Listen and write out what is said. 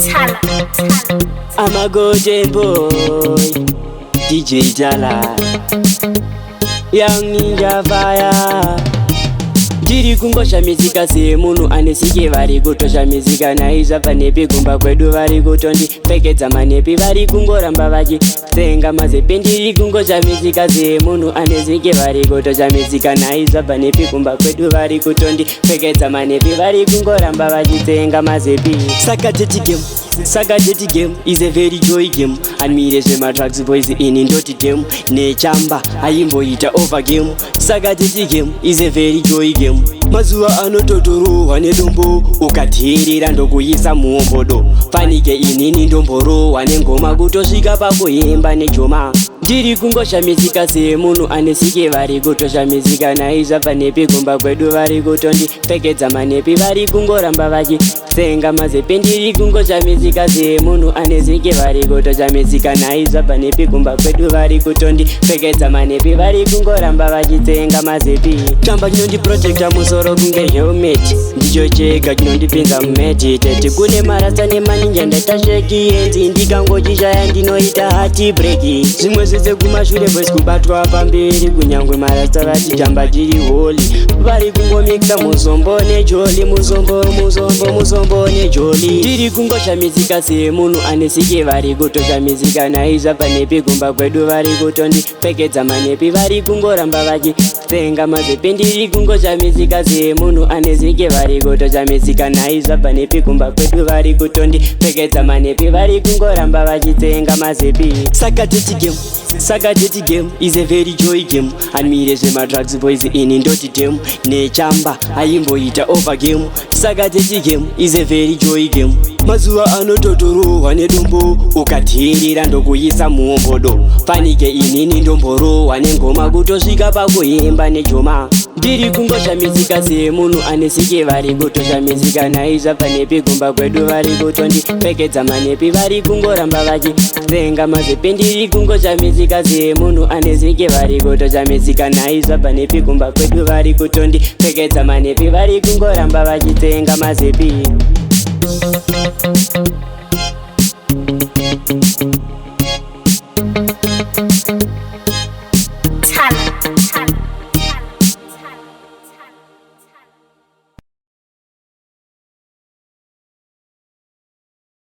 I'm a golden boy, DJ Jala, Young Ninja Fire. Tiri kungosha mizika se munu anesike vari kutosha mizika naizva panepi kumba kwedu vari kutondi pfekedza manepi vari kungoramba vachi tsenga mazepe. Ndiri kungosha mizika se munu anesike vari kutosha mizika naizva panepi kumba kwedu vari kutondi pfekedza manepi vari kungoramba vachi tsenga mazepi. Saka Jetty game is a very joy game. And me is my drugs boys in indoti game. Nechamba aimboita over game. Saka Jetty game is a very joy game. Mazuwa anototorohwa nedombo ukateerera ndokuisa muombodo. Fanike inini ndomborohwa nengoma kutosvika pakuimba nejoma. Tiri kungosha mizika se munhu anesike vari kutosha mizika naizva panepi kumba kwedu vari kutondi pfekedza manepi vari kungoramba vachi tsenga mazepe. Ndiri kungosha mizika se munhu anesike vari kutosha mizika naizva panepi kumba kwedu vari kutondi pfekedza manepi vari kungoramba vachi tsenga mazepi. Chamba chinondiprotecta musoro kunge helmet ndicho chega chinondipinza mumeditete. Kune marasta nemaninja ndatasheki enzi ndikangochishaya ndinoita hati breki. Zvimwe zvese kumashure boys kubatwa pamberi kunyangwe marasta vati chamba chiri holi vari kungomikisa muzombo nejoli muzombo nejoli. Tiri kungosha mizika se munhu anesike vari kutosha mizika naizva panepi kumba kwedu vari kutondi pfekedza manepi vari kungoramba vachi tsenga mazepe. Ndiri kungosha mizika se munhu anesike vari kutosha mizika naizva panepi kumba kwedu vari kutondi pfekedza manepi vari kungoramba vachi tsenga mazepi. Saka Jetty game is a very joy game. And me is my drugs boys in indoti game. Nechamba aimboita over game. Saka Jetty game is a very joy game. Mazuwa anototorohwa nedombo ukateerera ndokuisa muombodo. Fanike inini ndomborohwa nengoma kutosvika pakuimba nejoma. Ndiri kungosha mizika se munhu anesike vari kutosha mizika naizva panepi kumba kwedu vari kutondi pfekedza manepi vari kungoramba vachi tsenga mazepe. Ndiri kungosha mizika se munhu anesike vari kutosha mizika naizva panepi kumba kwedu vari kutondi pfekedza manepi vari kungoramba vachi tsenga mazepi.